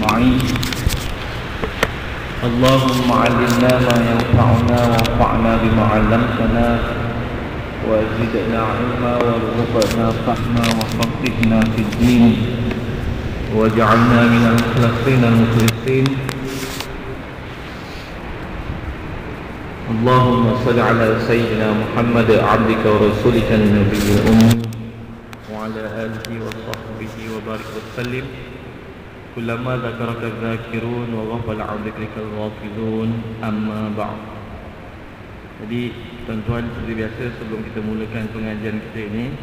أجمعين. اللهم علمنا ما ينفعنا وانفعنا بما علمتنا وزدنا علما وارزقنا فهما وفقهنا في الدين واجعلنا من المخلصين المخلصين. اللهم صل على سيدنا محمد عبدك ورسولك النبي الأمي وعلى آله وصحبه وبارك وسلم. كلما ذكرك الذاكرون وغفل عن ذكرك الغافلون. أما بعد. Jadi tuan-tuan, seperti biasa sebelum kita mulakan pengajian kita ini,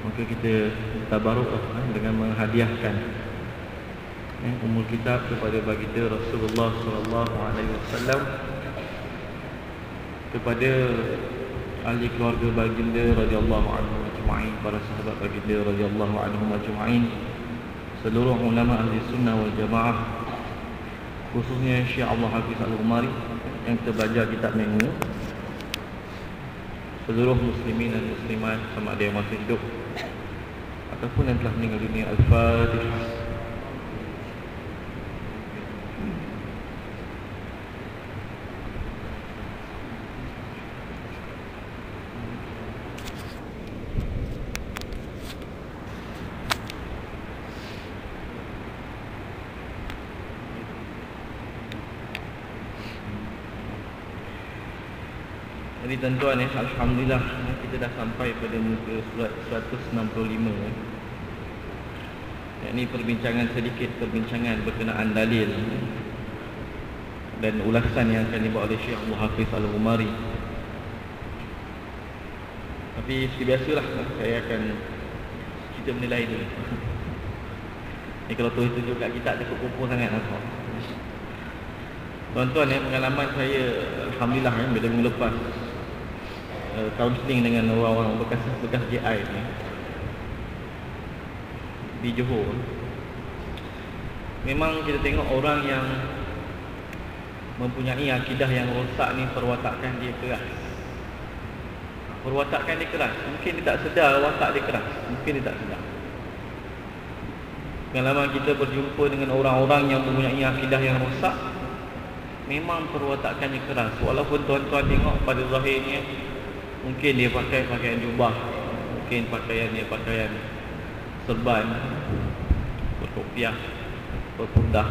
maka kita tabaruk dengan menghadiahkan umul kitab kepada baginda Rasulullah sallallahu alaihi wasallam, kepada ahli keluarga baginda radhiyallahu anhu ajma'in, para sahabat baginda radhiyallahu anhum ajma'in, seluruh ulama ahli sunnah wal jamaah, khususnya Syekh Abdul Hafiz Al-Umari yang kita belajar kitab ini, seluruh muslimin dan muslimat sama ada yang masih hidup ataupun yang telah meninggal dunia. Al-Fatihah. Jadi tuan-tuan, alhamdulillah kita dah sampai pada muka surat 165. Ini perbincangan sedikit, perbincangan berkenaan dalil dan ulasan yang akan dibuat oleh Syekh Abdul Hafiz Al-Umari. Tapi seperti biasalah, saya akan kita menilai dulu. Ini kalau tulis-tulis kat kita ada kumpul sangat apa. Tuan-tuan, pengalaman saya alhamdulillah bila melepas kaunseling dengan orang-orang bekas JI ni di Johor, memang kita tengok orang yang mempunyai akidah yang rosak ni, perwatakan dia keras. Perwatakan dia keras, mungkin dia tak sedar watak dia keras, mungkin dia tak sedar. Pengalaman kita berjumpa dengan orang-orang yang mempunyai akidah yang rosak, memang perwatakannya keras. Walaupun tuan-tuan tengok pada zahirnya mungkin dia pakai pakaian jubah, mungkin pakaian dia pakaian serban, berkopiah, berpundah,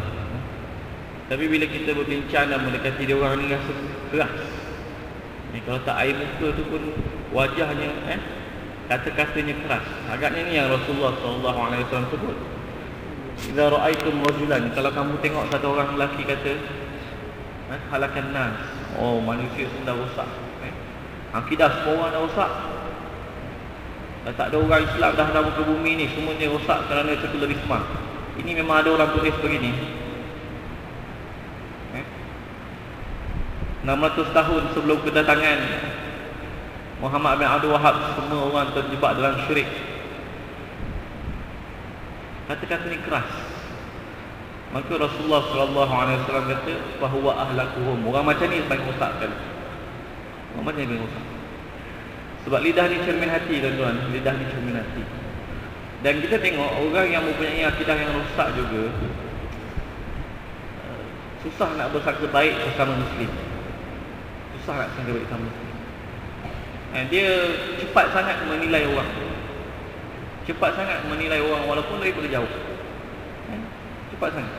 tapi bila kita berbincang dan mendekati dia, orang ni rasa keras. Kalau tak air muka tu pun wajahnya, kata-katanya keras. Agaknya ni yang Rasulullah SAW sebut, idza ra'aitum rajulan, kalau kamu tengok satu orang lelaki kata halakan nas, oh manusia sudah rosak, akidah semua orang dah rosak, dah tak ada orang Islam dah dalam muka bumi ni, semuanya rosak kerana sekularisme. Ini memang ada orang tulis begini. 600 tahun sebelum kedatangan Muhammad bin Abdul Wahab, semua orang terjebak dalam syirik. Kata-kata ni keras. Maka Rasulullah SAW kata bahawa ahlakuhum, orang macam ni paling rosak sekali. Orang macam ni paling rosak. Sebab lidah ni cermin hati, tuan-tuan. Lidah ni cermin hati. Dan kita tengok orang yang mempunyai akidah yang rosak juga susah nak bersangka baik bersama Muslim. Susah nak bersangka baik bersama Muslim. Dia cepat sangat menilai orang, cepat sangat menilai orang walaupun daripada jauh. Cepat sangat.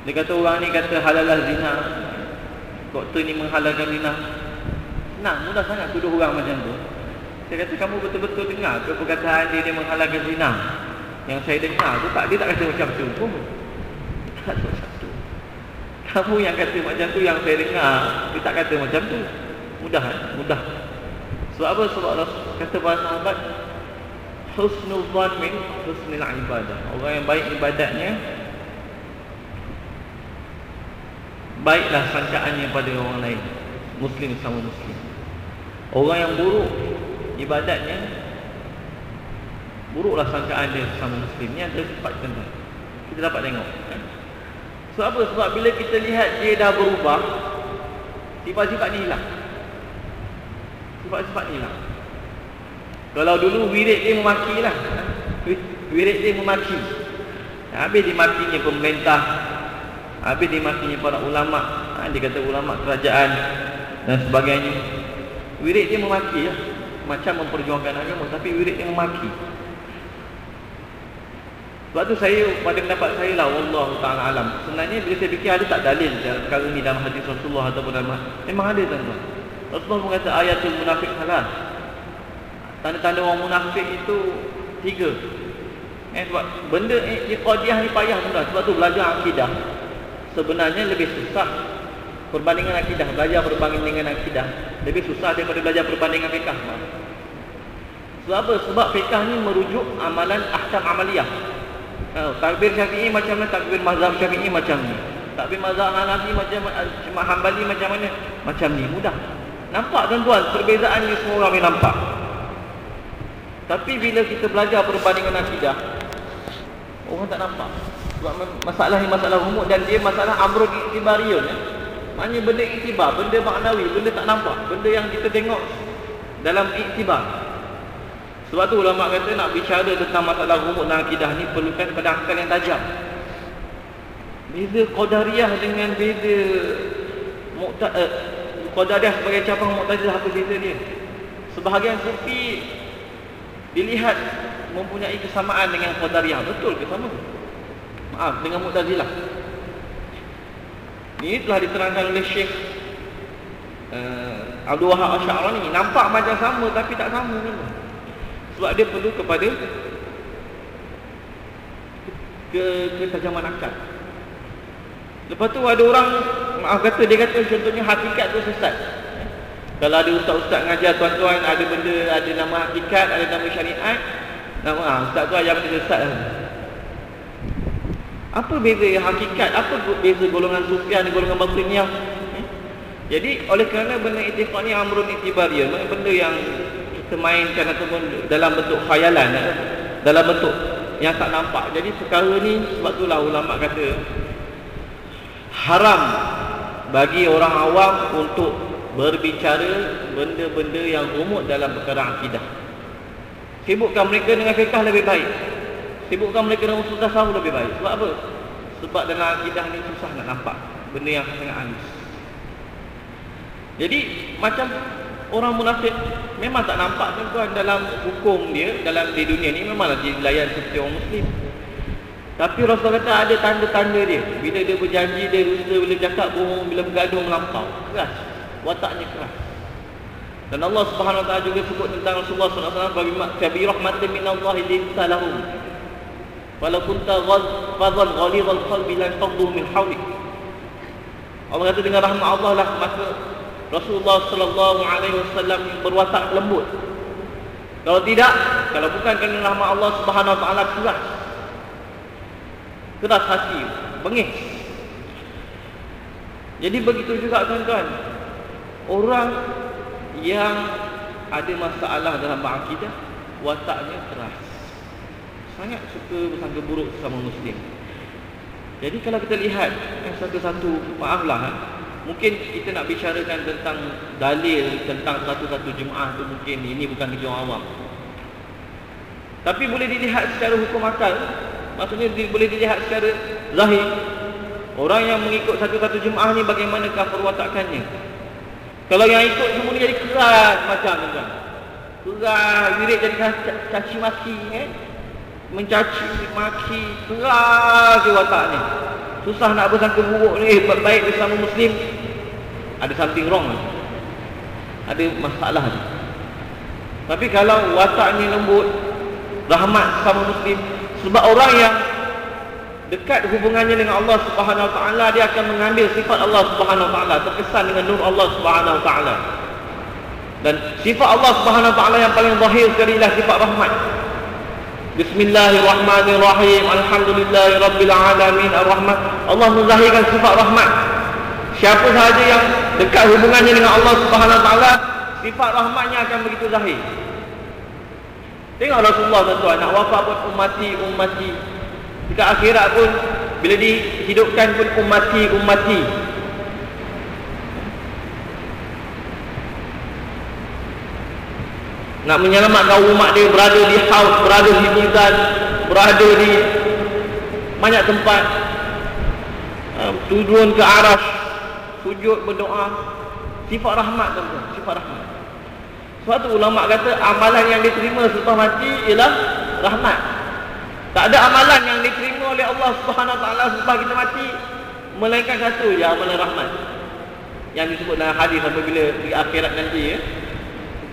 Dia kata orang ni kata halalah zina, doktor ni menghalalkan zina. Senang, mudah sangat tuduh orang macam tu. Saya kata kamu betul-betul dengar ke perkataan dia menghalalkan zina? Yang saya dengar tu tak, dia tak kata macam tu pun. Tak macam tu. Kamu yang kata macam tu yang saya dengar, dia tak kata macam tu. Mudah, mudah. Sebab apa? Sebab kata para sahabat, husnul dhan min husnil ibadah. Orang yang baik ibadatnya, baiklah sangkaannya pada orang lain, Muslim sama Muslim. Orang yang buruk ibadatnya, buruklah sangkaan dia sama Muslim. Ni ada sifat kena kita dapat tengok. Sebab apa? Sebab bila kita lihat dia dah berubah, sifat-sifat ni hilang. Sifat-sifat ni hilang. Kalau dulu wirid dia memaki lah, Wirid dia memaki. Habis dimakinya pemerintah, habis dimakinya para ulama. Dia kata ulama kerajaan dan sebagainya. Wirid dia memaki ya. Macam memperjuangkan agama, tapi wirid dia memaki. Sebab tu saya, pada pendapat saya lah, wallahu ta'ala alam, sebenarnya bila saya fikir ada tak dalil perkara ni dalam hadis Rasulullah ataupun dalam, memang ada tuan-tuan. Rasulullah pun kata ayatul munafik salah. Tanda-tanda orang munafik itu 3. Sebab benda iqadiyah ni payah tuan-tuan. Sebab tu belajar akidah sebenarnya lebih susah perbandingan akidah. Belajar perbandingan akidah lebih susah daripada belajar perbandingan fiqh. Sebab apa? Sebab fiqh ni merujuk amalan ahkam amaliyah. Takbir Syafi'i macam mana, takbir mazhab Syafi'i macam ni, takbir mazhab Hanafi macam mana, Hanbali macam mana, macam ni. Mudah nampak tuan-tuan, perbezaan ni semua orang boleh nampak. Tapi bila kita belajar perbandingan akidah, orang tak nampak. Sebab masalah ni masalah umum, dan dia masalah amrun iktibariyun ya. Maknanya benda iktibar, benda maknawi, benda tak nampak, benda yang kita tengok dalam iktibar. Sebab tu ulama kata nak bicara tentang masalah rumuk dan akidah ni perlukan pada akal yang tajam. Beza Qadariyah dengan beza Qadariyah sebagai cabang Mu'tazilah, apa beza dia? Sebahagian sufi dilihat mempunyai kesamaan dengan Qadariyah. Betul ke sama? Maaf, dengan Mu'tazilah. Ini telah diterangkan oleh Syekh Abdul Wahab Asy'arani. Nampak macam sama tapi tak sama memang. Sebab dia perlu kepada ketajaman akal. Lepas tu ada orang, maaf kata, dia kata contohnya hakikat tu sesat. Kalau ada ustaz-ustaz ngajar tuan-tuan, ada benda, ada nama hakikat, ada nama syariat, nama ustaz tu ajar benda sesat. Apa beza hakikat? Apa beza golongan sufian dan golongan batiniyah? Jadi oleh kerana benda itikad ni amrun iktibariyah, maknanya benda yang mainkan ataupun dalam bentuk khayalan, dalam bentuk yang tak nampak. Jadi perkara ni, sebab itulah ulama kata haram bagi orang awam untuk berbicara benda-benda yang rumit dalam perkara akidah. Sibukkan mereka dengan fiqh lebih baik, sibukkan mereka dengan usul tasawuf lebih baik. Sebab apa? Sebab dalam akidah ni susah nak nampak benda yang sangat halus. Jadi macam orang munafik memang tak nampak tuan-tuan dalam hukum dia, dalam di dunia ni memanglah dia layan seperti orang Muslim. Tapi Rasulullah kata ada tanda-tanda dia. Bila dia berjanji, dia dusta, bila cakap bohong, bila bergaduh melampau, keras, wataknya keras. Dan Allah Subhanahu Wa Taala juga sebut tentang Rasulullah SAW, bagi kabi rahmatin minallahi linta lahum walau kunta fadhal ghalidhal qalbi lan faddu min hawlik. Allah kata dengan rahmat Allah lah maka Rasulullah sallallahu alaihi wasallam berwatak lembut. Kalau tidak, kalau bukan kerana rahmat Allah Subhanahu wa taala, keras hati, bengis. Jadi begitu juga tuan-tuan, orang yang ada masalah dalam akidah, wataknya keras, sangat suka bersangka buruk sesama Muslim. Jadi kalau kita lihat satu-satu, maaflah, mungkin kita nak bicarakan tentang dalil tentang satu-satu jemaah tu, mungkin ini bukan kerja awam. Tapi boleh dilihat secara hukum akal. Maksudnya boleh dilihat secara zahir. Orang yang mengikut satu-satu jemaah ni bagaimanakah perwatakannya? Kalau yang ikut semua ni jadi keras macam tu kan. Keras, wirid jadi caci maki mencaci maki, keras je wataknya. Susah nak bersangka buruk ni, baik bersama Muslim. Ada something wrong, ada masalah ni. Tapi kalau watak ni lembut, rahmat sama Muslim, sebab orang yang dekat hubungannya dengan Allah Subhanahu Wa Taala, dia akan mengambil sifat Allah Subhanahu Wa Taala, terkesan dengan nur Allah Subhanahu Wa Taala. Dan sifat Allah Subhanahu Wa Taala yang paling zahir sekali ialah sifat rahmat. Bismillahirrahmanirrahim. Alhamdulillahirabbil alamin arrahman. Allah menzahirkan sifat rahmat. Siapa sahaja yang dekat hubungannya dengan Allah Subhanahu Wa Taala, sifat rahmatnya akan begitu zahir. Tengok Rasulullah tuan-tuan, nak wafat pun ummati. Dekat akhirat pun bila dihidupkan pun ummati. Nak menyelamatkan umat dia, berada di haus, berada di mizan, berada di banyak tempat, turun ke arasy, sujud berdoa. Sifat rahmat tuan-tuan, sifat rahmat. Sebab tu ulama kata amalan yang diterima selepas mati ialah rahmat. Tak ada amalan yang diterima oleh Allah Subhanahu Wa Taala selepas kita mati melainkan satu je, amalan rahmat. Yang disebut dalam hadis apabila di akhirat nanti,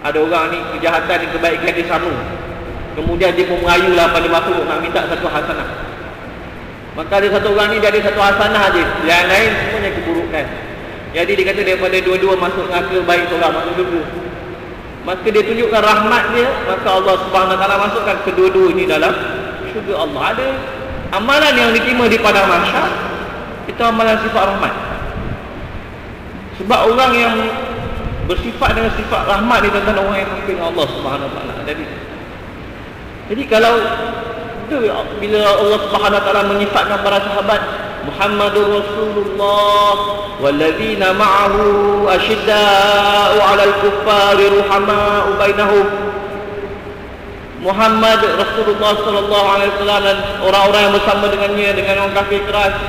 ada orang ni kejahatan dan kebaikan dia sama. Kemudian dia pun merayulah pada makhluk nak minta satu hasanah. Maka ada satu orang ni dia ada satu hasanah je, yang lain semuanya keburukan. Jadi dia kata daripada dua-dua masuk neraka, baik seorang masuk syurga. Maka dia tunjukkan rahmat dia, maka Allah Subhanahu Wa Taala masukkan kedua-dua ini dalam syurga Allah. Ada amalan yang diterima di padang mahsyar, itu amalan sifat rahmat. Sebab orang yang bersifat dengan sifat rahmat ni tentang orang yang takut Allah Subhanahu Wa Taala. Jadi kalau itu bila Allah Subhanahu Wa Taala menyifatkan para sahabat, Muhammadur Rasulullah walladzina ma'ahu asyidda'u 'alal kuffari ruhama'u bainahum. Muhammad Rasulullah sallallahu alaihi wasallam dan orang-orang yang bersama dengannya, dengan orang kafir keras,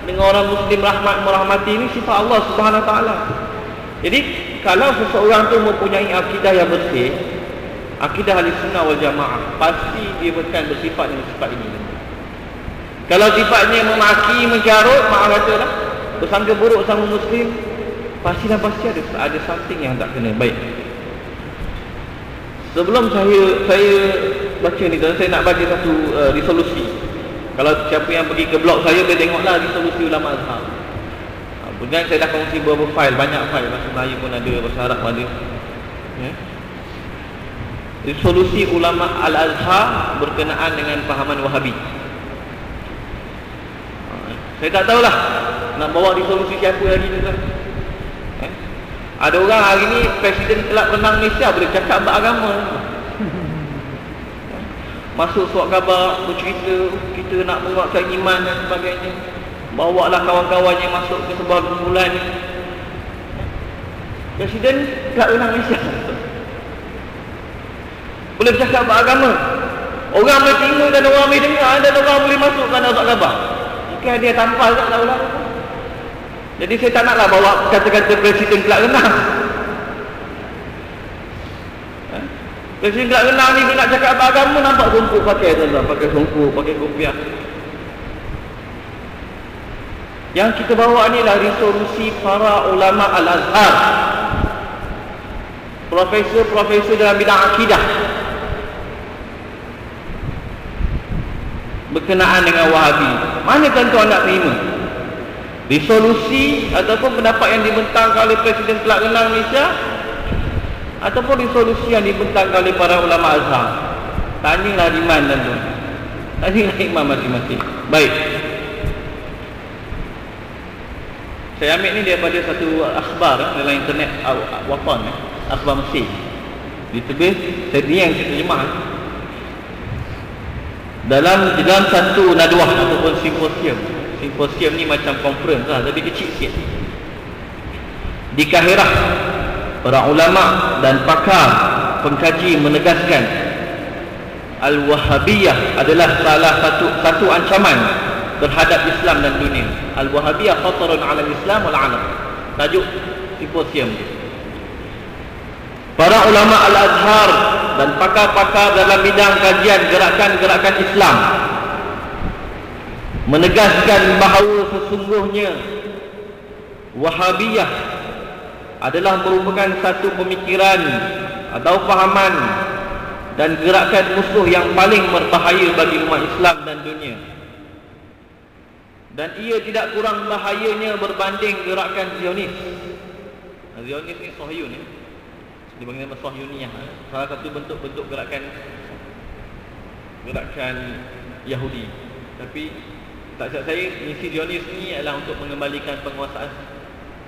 dengan orang muslim rahmat merahmati, ini sifat Allah Subhanahu Wa Taala. Jadi kalau seseorang tu mempunyai akidah yang bersih, akidah Ahlussunnah wal Jamaah, pasti dia akan bersifat dengan sifat ini. Kalau sifatnya memaki, mencarut, maaf katalah, bersangka buruk sama muslim, pasti ada something yang tak kena baik. Sebelum saya baca ni, dan saya nak baca satu resolusi. Kalau siapa yang pergi ke blog saya, boleh tengoklah resolusi ulama Azhar. Kemudian saya dah kongsi beberapa file, banyak file, bahasa Melayu pun ada, bahasa Arab pun ada. Resolusi ulama Al-Azhar berkenaan dengan fahaman Wahabi. Saya tak tahulah nak bawa resolusi siapa lagi ni tuan. Ada orang hari ni Presiden Kelab Renang Malaysia boleh cakap beragama. Masuk surat khabar, bercerita kita nak menguatkan iman dan sebagainya. Bawa lah kawan-kawannya masuk ke sebuah kumpulan. Presiden Kelab Renang Malaysia boleh bercakap beragama. Orang boleh terima dan orang boleh dengar, dan orang boleh masukkan dalam surat khabar. Mungkin dia tampal tak tahulah. Jadi saya tak naklah bawa kata-kata Presiden Kelab Renang. Presiden Kelab Renang ni dia nak cakap beragama, nampak songkok pakai tuan-tuan, pakai songkok, pakai kopiah. Yang kita bawa ni lah resolusi para ulama Al-Azhar, profesor-profesor dalam bidang akidah berkenaan dengan Wahabi. Mana tuan-tuan nak terima? Resolusi ataupun pendapat yang dibentangkan oleh Presiden Kelab Renang Malaysia, ataupun resolusi yang dibentangkan oleh para ulama Azhar? Tanyalah di mana tuan. Tanyalah imam masing-masing. Baik. Saya ambil ni daripada satu akhbar dalam internet Watan, akhbar Mesir. Ditebis, saya ni yang saya terjemah. Dalam satu nadwah ataupun simposium ni macam conference lah, tapi kecil sikit. Di Kahirah, para ulama dan pakar pengkaji menegaskan Al-Wahabiyah adalah salah satu ancaman terhadap Islam dan dunia. Al-Wahabiyah khatarun 'ala al-Islam wal 'alam. Tajuk simposium. Para ulama Al-Azhar dan pakar-pakar dalam bidang kajian gerakan-gerakan Islam menegaskan bahawa sesungguhnya Wahabiyah adalah merupakan satu pemikiran atau fahaman dan gerakan musuh yang paling berbahaya bagi umat Islam dan dunia. Dan ia tidak kurang bahayanya berbanding gerakan Zionis. Zionis ni Sohyun ni. Dipanggil nama Sohyuniyah. Salah satu bentuk-bentuk gerakan Yahudi. Tapi tak silap saya, misi Zionis ni adalah untuk mengembalikan penguasaan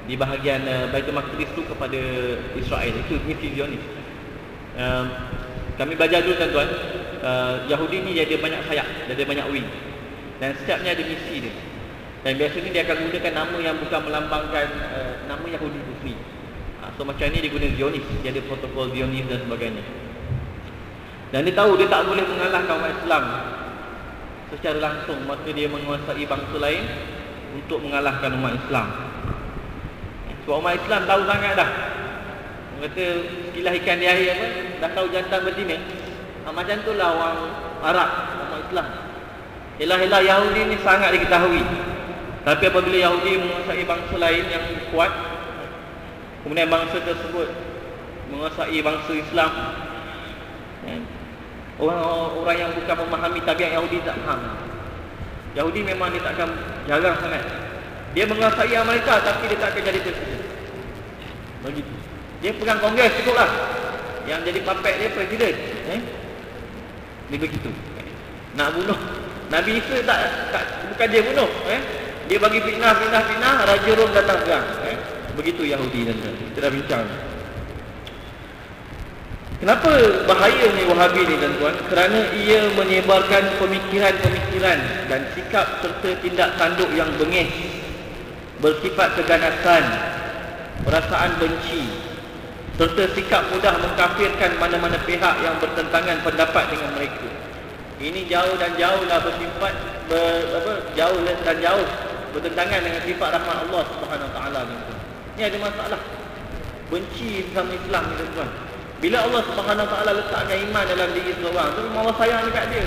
di bahagian Baitul Maqdis tu kepada Israel. Itu misi Zionis. Kami belajar dulu tuan-tuan, Yahudi ni dia ada banyak sayap, dia ada banyak wing, dan setiapnya ada misi dia. Dan biasanya dia akan gunakan nama yang bukan melambangkan nama Yahudi itu sendiri. So macam ni dia guna Zionis, dia ada protokol Zionis dan sebagainya. Dan dia tahu dia tak boleh mengalahkan umat Islam secara langsung, maka dia menguasai bangsa lain untuk mengalahkan umat Islam. Sebab umat Islam tahu sangat dah. Orang kata sekilas ikan di air apa, dah tahu jantan betina. Macam itulah orang Arab, umat Islam. Helah-helah Yahudi ni sangat diketahui. Tapi apabila Yahudi menguasai bangsa lain yang kuat, kemudian bangsa tersebut menguasai bangsa Islam, orang yang bukan memahami tabiat Yahudi tak faham. Yahudi memang dia tak akan, jarang sangat dia menguasai Amerika, tapi dia tak akan jadi presiden. Begitu. Dia pegang kongres cukup lah. Yang jadi papek dia presiden. Dia begitu. Nak bunuh Nabi Isa bukan dia bunuh. Dia bagi fitnah, Raja Rom datang perang. Begitu Yahudi dan kita dah bincang. Kenapa bahayanya Wahabi ni tuan-tuan? Kerana ia menyebarkan pemikiran-pemikiran dan sikap serta tindak tanduk yang bengis, bersifat keganasan, perasaan benci, serta sikap mudah mengkafirkan mana-mana pihak yang bertentangan pendapat dengan mereka. Ini jauh dan jauhlah bersifat jauh bertentangan dengan sifat rahmat Allah Subhanahu Wa Taala. Ini ada masalah. Benci sama Islam ni tuan-tuan. Bila Allah Subhanahu Wa Taala letakkan iman dalam diri seseorang, tu Allah sayang dekat dia.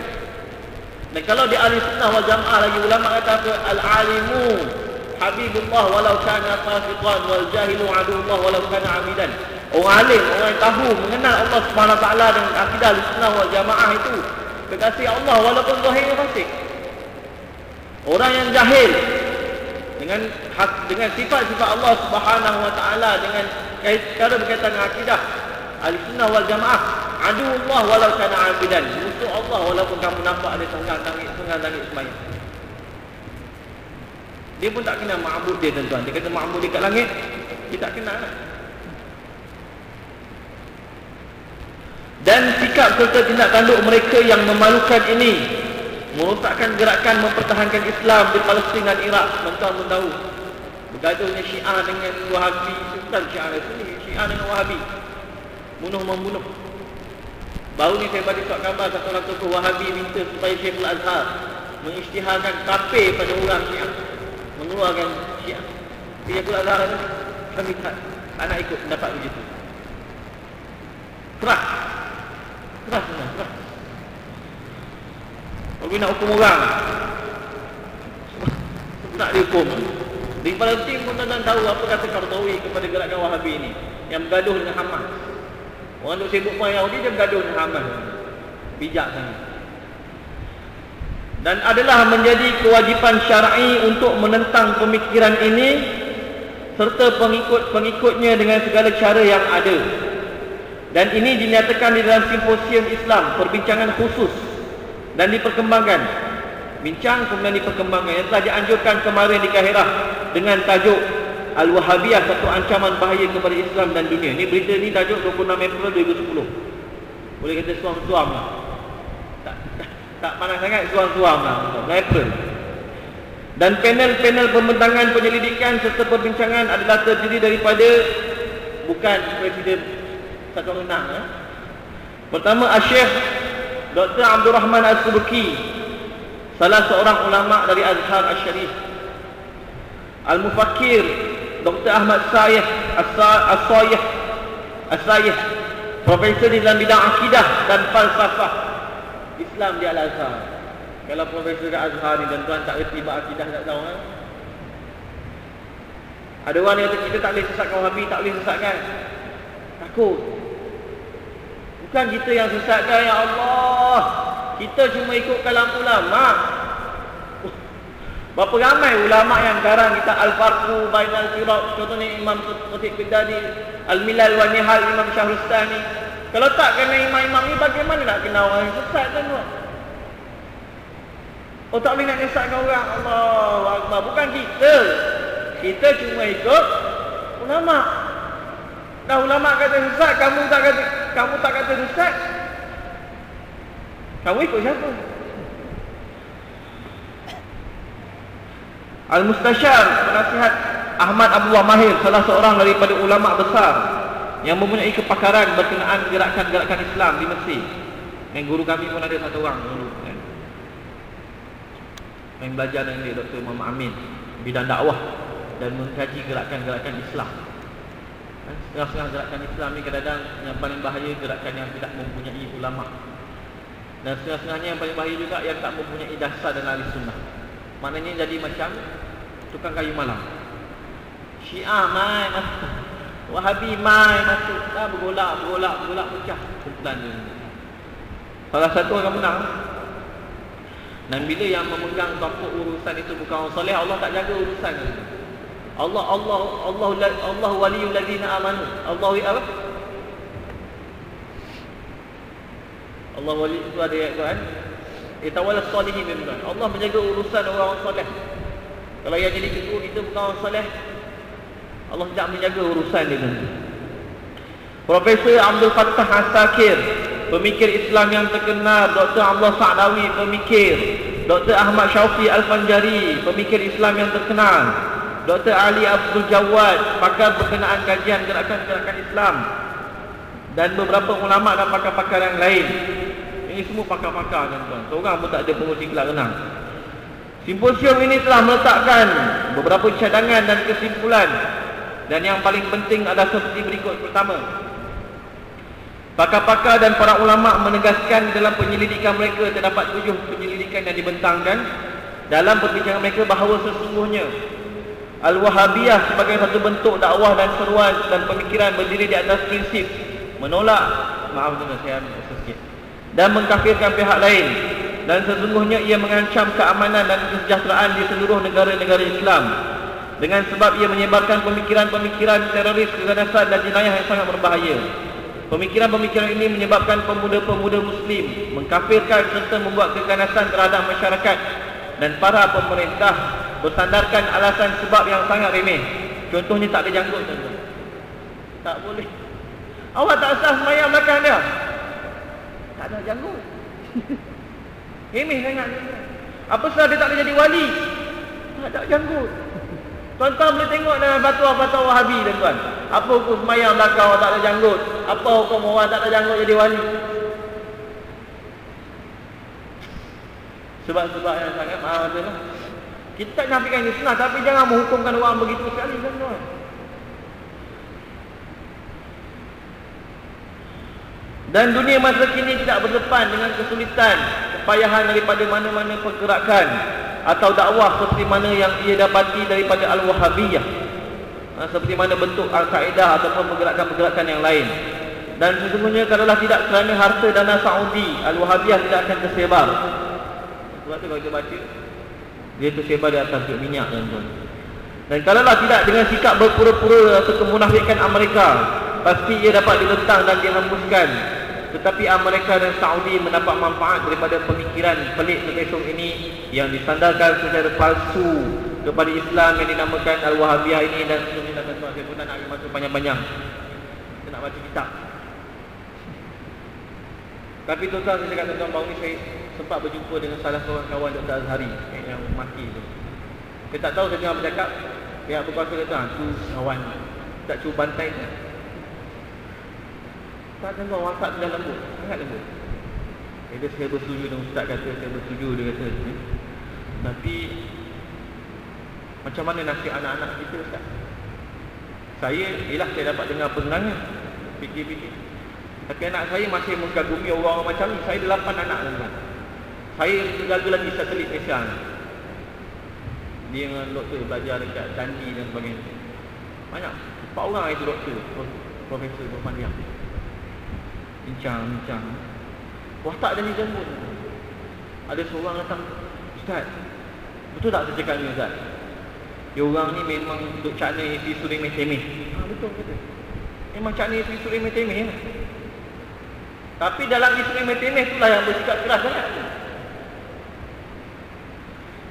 Dan kalau di ahli sunnah wal jamaah lagi, ulama kata apa? Al-alimu habibullah walau kana fasiqan wal jahilu aduullah walau kana amidan. Orang alim, orang yang tahu mengenal Allah Subhanahu Wa Taala dengan akidah ahli sunnah wal jamaah itu kekasih Allah walaupun zahirnya fasik. Orang yang jahil dengan sifat-sifat Allah Subhanahu Wa Taala, dengan cara berkaitan dengan akidah ahli sunnah wal jamaah, aduullah walau kana abidan, musuh Allah walaupun kamu nampak dia tengah tangis semayang. Dia pun tak kenal ma'bud dia tuan-tuan. Dia kata ma'bud dia kat langit, dia tak kenal lah. Dan sikap serta tindak tanduk mereka yang memalukan ini merosakkan gerakan mempertahankan Islam di Palestin dan Iraq. Tuan-tuan pun tahu bergaduhnya Syiah dengan Wahabi, bukan Syiah Sunni, Syiah dengan Wahabi, bunuh-membunuh. Baru ni saya bagi surat khabar satu orang tokoh Wahabi minta supaya Syekhul Azhar mengisytiharkan kafir pada orang Syiah, mengeluarkan Syiah. Syekhul Azhar itu kami tak nak ikut pendapat begitu. Keras. Kalau nak hukum orang, tak dihukum. Di Palestin pun tuan-tuan tahu apa kata Qaradawi kepada gerakan Wahabi ini yang bergaduh dengan Hamas. Orang duk sibuk dengan Yahudi, dia bergaduh dengan Hamas. Bijak sangat. Dan adalah menjadi kewajipan syar'i untuk menentang pemikiran ini serta pengikut-pengikutnya dengan segala cara yang ada. Dan ini dinyatakan di dalam simposium Islam, perbincangan khusus dan diperkembangkan. Bincang kemudian diperkembangkan yang telah dianjurkan kemarin di Kahirah dengan tajuk Al-Wahabiyah, satu ancaman bahaya kepada Islam dan dunia. Ini berita ni tajuk 26 April 2010. Boleh kata suam-suam lah. Tak panas sangat, suam-suam lah. April. Dan panel-panel pembentangan penyelidikan serta perbincangan adalah terdiri daripada bukan Presiden satu orang enam. Pertama, Syekh Dr. Abdul Rahman Al-Subki, salah seorang ulama dari Azhar Al-Sharif. Al-Mufakir Dr. Ahmad Sayyih As-Sayyih, profesor di dalam bidang akidah dan falsafah Islam di Al-Azhar. Kalau profesor di Azhar ni tuan-tuan tak reti bab akidah, tak tahu kan? Ada orang yang kata kita tak boleh sesatkan Wahabi, tak boleh sesatkan. Takut. Bukan kita yang sesatkan, ya Allah. Kita cuma ikut kalam ulama. Berapa ramai ulama yang garang kita Al-Farqu Bainal Firaq, contohnya Imam Khatib Baghdadi, Al-Milal wa Nihal Imam Syahrustani. Kalau tak kena imam-imam ni, bagaimana nak kena orang yang sesat kan tuan? Oh, tak boleh nak sesatkan orang. Allahu Akbar. Bukan kita. Kita cuma ikut ulama. Dah ulama kata sesat, kamu tak kata sesat. Kamu ikut siapa? Al-Mustasyar Penasihat Ahmad Abdullah Mahir, salah seorang daripada ulama besar yang mempunyai kepakaran berkenaan gerakan-gerakan Islam di Mesir. Yang guru kami pun ada satu orang dulu kan. Yang belajar dengan dia Dr. Muhammad Amin bidang dakwah dan mengkaji gerakan-gerakan Islam. Setengah-setengah gerakan Islam ni kadang-kadang yang paling bahaya gerakan yang tidak mempunyai ulama. Dan setengah-setengahnya yang paling bahaya juga yang tak mempunyai dasar dan ahli sunnah. Maknanya jadi macam tukang kayu malam. Syiah mai masuk, Wahabi mai masuk, bergolak pecah kumpulan dia. Salah satu orang menang. Dan bila yang memegang tampuk urusan itu bukan orang soleh, Allah tak jaga urusan itu. Allah waliyul ladzina amanu. Allah apa? Allah wali itu ada ayat Quran. Itawallas salihin min ibad. Allah menjaga urusan orang soleh. Kalau yang jadi ketua kita bukan orang soleh, Allah tidak menjaga urusan dia. Profesor Abdul Fattah As-Sakir, pemikir Islam yang terkenal, Dr. Abdullah Sa'dawi, pemikir, Dr. Ahmad Syauqi Al-Fanjari, pemikir Islam yang terkenal, Dr. Ali Abdul Jawad, pakar berkenaan kajian gerakan-gerakan Islam, dan beberapa ulama dan pakar-pakar yang lain. Ini semua pakar-pakar, tuan-tuan. Seorang pun tak ada pengurusi kelas renang. Simposium ini telah meletakkan beberapa cadangan dan kesimpulan, dan yang paling penting adalah seperti berikut. Pertama, pakar-pakar dan para ulama menegaskan dalam penyelidikan mereka terdapat 7 penyelidikan yang dibentangkan dalam perbincangan mereka bahawa sesungguhnya Al-Wahabiyah sebagai satu bentuk dakwah dan seruan dan pemikiran berdiri di atas prinsip menolak, saya sikit, dan mengkafirkan pihak lain, dan sesungguhnya ia mengancam keamanan dan kesejahteraan di seluruh negara-negara Islam dengan sebab ia menyebarkan pemikiran-pemikiran teroris, keganasan dan jenayah yang sangat berbahaya. Pemikiran-pemikiran ini menyebabkan pemuda-pemuda Muslim mengkafirkan serta membuat keganasan terhadap masyarakat dan para pemerintah bersandarkan alasan sebab yang sangat remeh. Contohnya tak ada janggut, tuan-tuan. Tak boleh. Awak tak sah semayang belakang dia, tak ada janggut. Remeh sangat. Apa sebab dia tak boleh jadi wali? Tak ada janggut. Tuan-tuan boleh tengok dalam fatwa-fatwa Wahabi, tuan-tuan. Apa hukum semayang belakang orang tak ada janggut? Apa hukum orang tak ada janggut jadi wali? Sebab-sebab yang sangat mahal tu lah. Kita tak nafikan Islam, tapi jangan menghukumkan orang begitu sekali, tuan-tuan. Dan dunia masa kini tidak berdepan dengan kesulitan, kepayahan daripada mana-mana pergerakan atau dakwah seperti mana yang ia dapati daripada Al-Wahabiyah, seperti mana bentuk Al-Qaedah ataupun pergerakan-pergerakan yang lain. Dan sesungguhnya kalaulah tidak kerana harta dana Saudi, Al-Wahabiyah tidak akan tersebar. Sebab tu kalau kita baca, dia tersebar di atas minyak, tuan-tuan. Dan kalaulah tidak dengan sikap berpura-pura atau kemunafikan Amerika, pasti ia dapat ditentang dan dihembuskan. Tetapi Amerika dan Saudi mendapat manfaat daripada pemikiran pelik terkesong ini yang disandarkan secara palsu kepada Islam yang dinamakan Al-Wahabiyah ini. Dan seterusnya, tuan-tuan, saya pun tak nak masuk panjang-panjang, saya nak baca kitab. Tapi tuan-tuan, saya cakap tuan-tuan, baru ni saya sempat berjumpa dengan salah seorang kawan Dr. Azhari yang mati tu. Saya tak tahu, saya tengah bercakap, pihak berkuasa kata, tu kawan tak cuba bantai tu. Tak tengok watak dia lembut, sangat lembut. Dia saya bersetuju dengan ustaz kata, saya bersetuju dia kata. Tapi macam mana nasib anak-anak kita, ustaz? Saya, ialah saya dapat dengar penerangan, fikir-fikir. Tapi anak saya masih mengagumi orang-orang macam ni. Saya 8 anak, tuan-tuan. Saya jaga lagi satelit Malaysia ni. Dia dengan doktor belajar dekat Dandi dan sebagainya. Banyak, 4 orang itu doktor, Profesor Muhammad. Bincang. Watak dia ni jambut. Ada seorang datang, ustaz, betul tak saya cakap ni, ustaz? Dia orang ni memang duk cakna isi suri temeh. Betul kata. Memang cakna isi suri temeh. Tapi dalam isi suri temeh itulah yang bersikap keras sangat.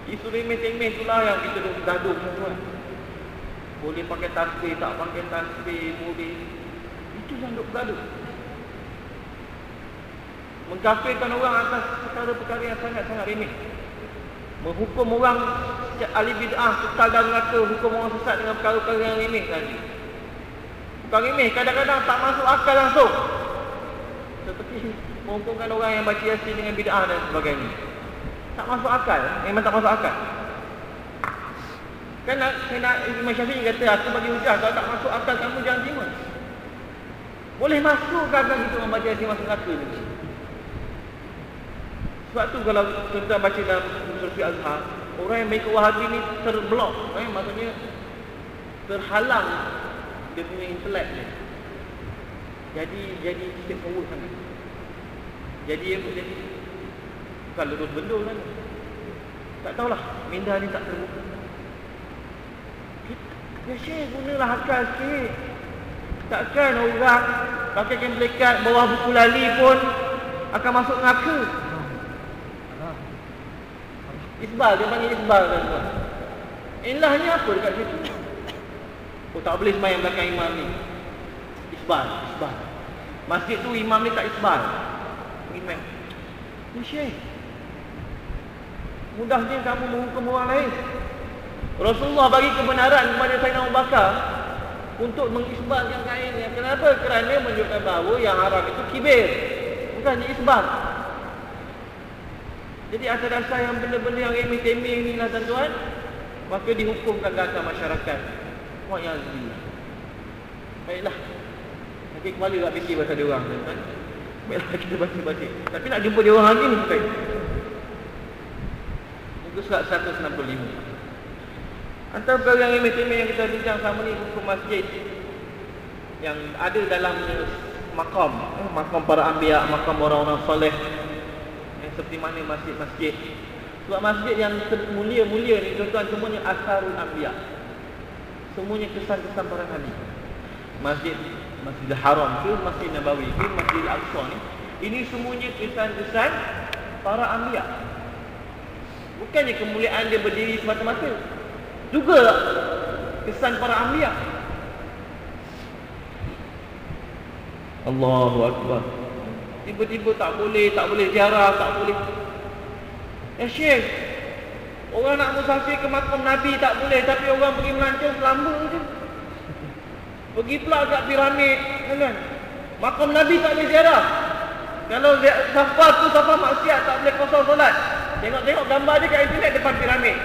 Isi suri temeh itulah yang kita duk gaduh, tuan. Boleh pakai tasbih, tak pakai tasbih, boleh. Itu yang duk gaduh. Mengkafirkan orang atas perkara-perkara yang sangat-sangat remeh. Menghukum orang ahli bid'ah kekal dalam neraka, hukum orang sesat dengan perkara-perkara yang remeh tadi. Bukan remeh, kadang-kadang tak masuk akal langsung. Seperti menghukumkan orang yang baca Yasin dengan bid'ah dan sebagainya. Tak masuk akal. Memang tak masuk akal. Kan Imam Syafi'i kata, aku bagi hujah, kalau tak masuk akal kamu jangan terima. Boleh masuk ke akal kita membaca Yasin masuk akal ni? Sebab tu kalau kita baca dalam Surah Al-Azhar, orang yang mereka Wahabi ni terblok, maksudnya terhalang dia punya intelek dia. Jadi step forward sangat. Jadi bukan lurus bendul kan. Tak tahulah, minda ni tak terbuka. Ya Syekh, gunalah akal sikit. Takkan orang pakai kain pelikat bawah buku lali pun akan masuk neraka. Isbal, dia panggil isbal kan tuan. Ilahnya apa dekat situ? Oh, tak boleh sembahyang belakang imam ni. Isbal. Masjid tu imam ni tak isbal. Imam. Ni Syekh, mudahnya kamu menghukum orang lain. Rasulullah bagi kebenaran kepada Sayyidina Abu Bakar untuk mengisbalkan kainnya. Kenapa? Kerana menunjukkan bahawa yang haram itu kibir, bukan isbal. Jadi asal-asal yang benda-benda yang remeh-temeh ni lah tuan-tuan, maka dihukumkan ke masyarakat. Wa'iyazillah. Baiklah, nanti kembali tak fikir pasal dia orang tuan-tuan. Baiklah, kita baca-baca. Tapi nak jumpa dia orang lagi ni bukan. Muka surat 165. Antara perkara yang remeh-temeh yang kita bincang sama ni, hukum masjid yang ada dalam makam para anbiya, makam orang-orang soleh, yang seperti mana masjid-masjid. Sebab masjid yang mulia-mulia ni tuan-tuan, semuanya asarul anbiya, semuanya kesan-kesan para nabi. Masjidil Haram ke, Masjid Nabawi ke, Masjidil Aqsa ni, ini semuanya kesan-kesan para anbiya. Bukannya kemuliaan dia berdiri semata-mata, juga kesan para anbiya. Allahu Akbar. Tiba-tiba tak boleh ziarah, tak boleh. Syekh, orang nak musafir ke makam Nabi tak boleh, tapi orang pergi melancong selama je. Pergi pula kat piramid, kan? Makam Nabi tak boleh ziarah. Kalau safar tu safar maksiat, tak boleh kosong solat. Tengok gambar dia kat internet depan piramid.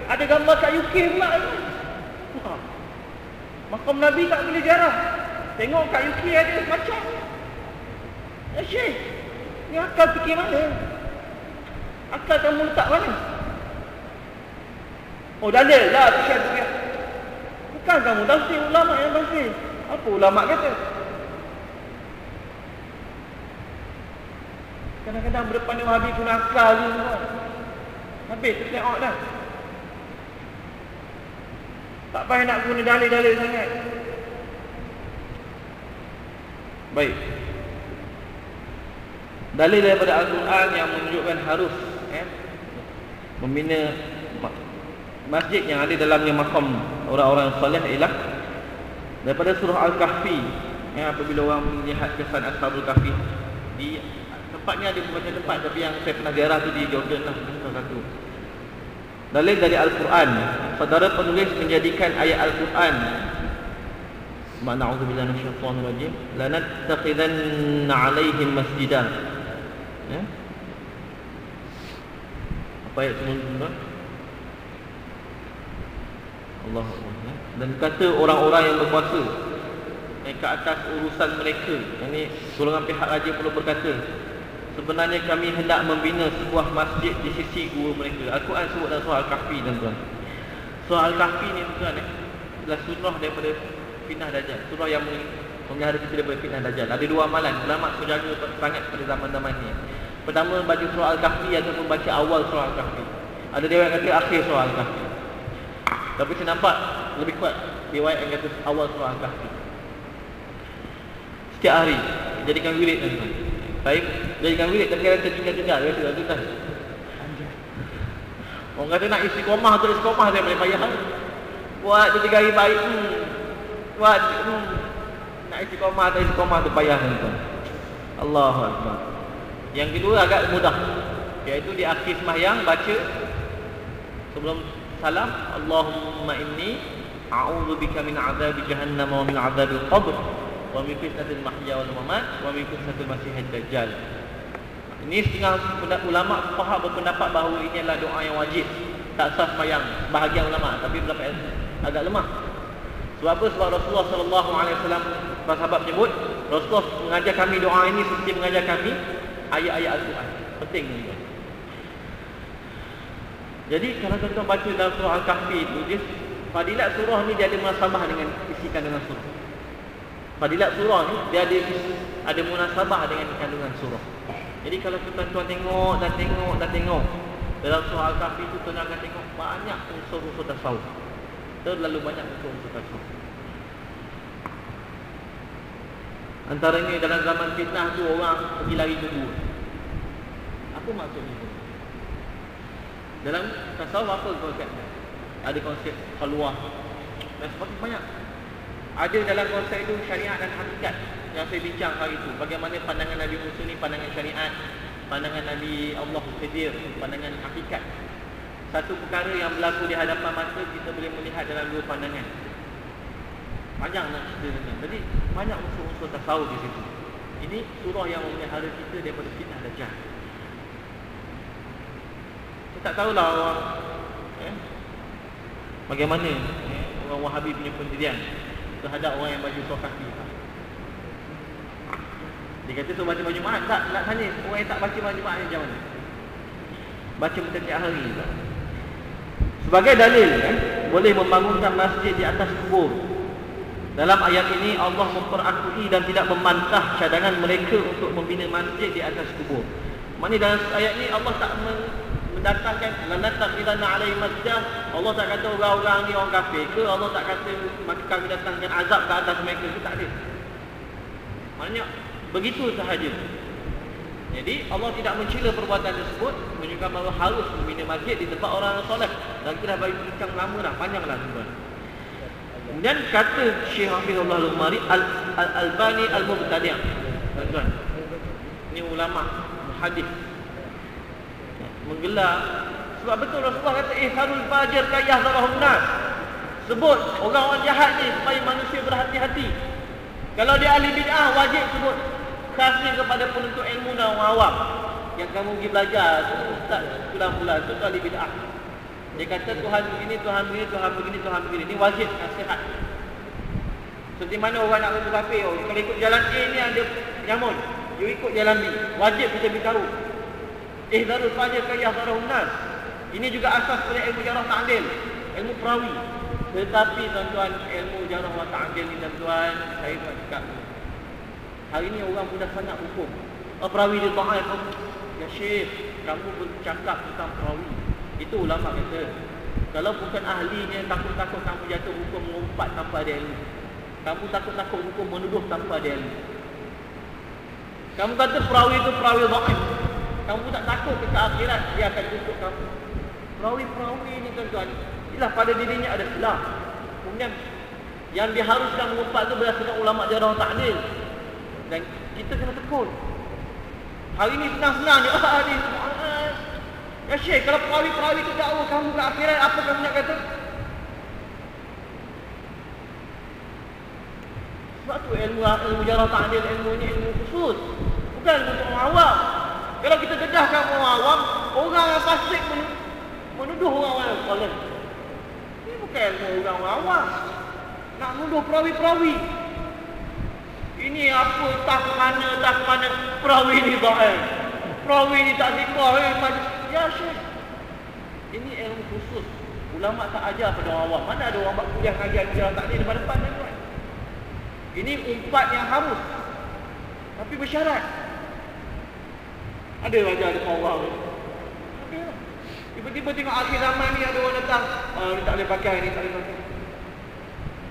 Ada gambar kat UK pula kan? Makam Nabi tak boleh ziarah. Tengok kat UK ada macam. Syekh, ni akal fikir mana? Akal kamu letak mana? Oh, dalil lah Syekh tu ya. Bukan kamu tafsir, ulama yang tafsir. Apa ulama kata? Kadang-kadang berdepan dengan Wahabi pun akal tu. Habis tertengok dah. Tak payah nak guna dalil-dalil sangat. Baik. Dalil daripada Al-Quran yang menunjukkan harus membina masjid yang ada dalamnya makam orang-orang soleh ialah daripada surah Al-Kahfi. Apabila orang melihat kesan Ashabul Kahfi, di tempatnya ada beberapa tempat, tapi yang saya pernah ziarah tu di Jordan lah, salah satu. Dalil dari Al-Quran. Saudara penulis menjadikan ayat Al-Quran, na'udzubillahi minasyaitonir rajim, lanattakhidanna 'alaihim masjidan. Apa ayat sebelum? Allah Allah. Dan kata orang-orang yang berkuasa ke atas urusan mereka, ini golongan pihak raja perlu berkata, sebenarnya kami hendak membina sebuah masjid di sisi gua mereka. Al-Quran sebut dalam surah Al-Kahfi tuan-tuan. Surah Al-Kahfi ni tuan-tuan adalah surah daripada fitnah Dajjal. Surah yang memelihara kita daripada fitnah Dajjal. Ada dua amalan ulama menjaga sangat pada zaman-zaman ni. Pertama, baca surah Al-Kahfi ataupun baca awal surah Al-Kahfi. Ada riwayat kata akhir surah Al-Kahfi, tapi saya nampak lebih kuat riwayat yang kata awal surah Al-Kahfi. Setiap hari jadikan wirid tuan-tuan. Baik, jadikan wirid, tapi kadang tertinggal-tinggal biasa tuan-tuan. Orang kata nak istiqomah tu istiqomah, saya boleh payah. Buat 2-3 hari baik, buat nak istiqomah tu payah tuan-tuan. Allahu Akbar. Yang kedua agak mudah, iaitu di akhir sembahyang baca sebelum salam, Allahumma inni a'udzubika min 'adzabi jahannam wa min 'adzabil qabr wa min fitnatil mahya wal mamat wa min fitnatil masiihid dajjal. Ini setengah ulama fuqaha berpendapat bahawa ini adalah doa yang wajib, tak sah sembahyang. Bahagian ulama, tapi pendapat agak lemah. Sebab apa? Sebab Rasulullah sallallahu alaihi wasallam, para sahabat menyebut Rasulullah mengajar kami doa ini seperti mengajar kami ayat-ayat Al-Quran. Penting ni. Jadi kalau tuan-tuan baca dalam surah Al-Kahfi itu, dia fadilat surah ni dia ada munasabah dengan isi kandungan surah. Fadilat surah ni dia ada munasabah dengan kandungan surah. Jadi kalau tuan-tuan tengok dalam surah Al-Kahfi itu, tuan akan tengok banyak unsur-unsur tasawuf. Terlalu banyak unsur-unsur tasawuf. Antaranya dalam zaman fitnah tu orang pergi lari kubur. Apa maksudnya? Dalam tasawuf apa konsepnya? Ada konsep khalwah dan sebagainya banyak. Ada dalam konsep itu syariat dan hakikat yang saya bincang hari itu. Bagaimana pandangan Nabi Musa ni, pandangan syariat, pandangan Nabi Allah Khidir, pandangan hakikat. Satu perkara yang berlaku di hadapan mata, kita boleh melihat dalam dua pandangan. Panjang nak cerita tentang. Jadi banyak unsur-unsur tasawuf di situ. Ini surah yang memelihara kita daripada fitnah dajjal. Saya tak tahulah orang bagaimana orang Wahabi punya pendirian terhadap orang yang baju surah kaki. Dia kata tu baca baju Jumaat. Tak, nak tanya orang yang tak baca baju Jumaat ni macam mana? Baca setiap hari tak? Sebagai dalil boleh membangunkan masjid di atas kubur. Dalam ayat ini Allah memperakui dan tidak membantah cadangan mereka untuk membina masjid di atas kubur. Maknanya dalam ayat ini Allah tak mendatangkan lanataqilana alaihi masjid. Allah tak kata orang-orang ni orang kafir ke, Allah tak kata maka kami datangkan azab ke atas mereka ke, tak ada. Maknanya begitu sahaja. Jadi Allah tidak mencela perbuatan tersebut, menunjukkan bahawa harus membina masjid di tempat orang soleh. Dan kita dah bagi bincang lama dah, panjang lah tuan. Kemudian kata Syekh Hafizullah Al-Umari Al-Albani Al-Mubtadi', tuan-tuan, ini ulama hadis menggelar. Sebab betul Rasulullah kata ihzarul fajir kayahzarahun nas. Sebut orang-orang jahat ni supaya manusia berhati-hati. Kalau dia ahli bid'ah, wajib sebut khasnya kepada penuntut ilmu dan orang awam. Yang kamu pergi belajar tu ustaz bulan-bulan tu ahli bid'ah. Dia kata Tuhan begini, Tuhan begini, Tuhan begini, Tuhan begini. Ini wajib nasihat. Seperti mana orang nak berbuat kafir, kalau ikut jalan A ni ada nyamun, you ikut jalan B. Wajib kita beritahu. Ihzarul fajir kayahzarahun nas. Ini juga asas pada ilmu jarah ta'dil, ilmu perawi. Tetapi tuan-tuan, ilmu jarah wa ta'dil ni tuan-tuan, saya buat cakap. Hari ni orang mudah sangat hukum. Perawi dia ta'af. Ya Syekh, kamu bercakap tentang perawi. Itu ulama kata, kalau bukan ahlinya, takut-takut kamu jatuh hukum mengumpat tanpa ada ilmu. Kamu takut-takut hukum menuduh tanpa ada ilmu. Kamu kata perawi itu perawi dhaif. Kamu tak takut ke akhirat dia akan tutup kamu. Perawi-perawi ini tuan-tuan, ialah pada dirinya ada khilaf. Kemudian yang diharuskan mengumpat itu berdasarkan ulama jarah ta'dil. Dan kita kena tekun. Hari ini senang-senang je. Ni ya Syekh, kalau perawi-perawi itu dakwa kamu ke akhirat, apa kamu nak kata? Sebab tu ilmu jarah ta'dil, ilmu ni ilmu khusus, bukan untuk orang awam. Kalau kita dedahkan orang awam, orang yang fasik menuduh orang yang soleh. Ini bukan ilmu orang awam. Nak menuduh perawi-perawi. Ini apa, tak mana perawi ni dhaif. Perawi ni tak zikar. Ya Syekh, ini ilmu khusus. Ulama tak ajar pada orang awam. Mana ada orang buat kuliah kajian jarah ta'dil depan-depan tuan. Ini umpat yang harus, tapi bersyarat. Ada ajar ada orang. Tiba-tiba tengok akhir zaman ni ada orang datang, ni tak boleh pakai, ni tak boleh pakai.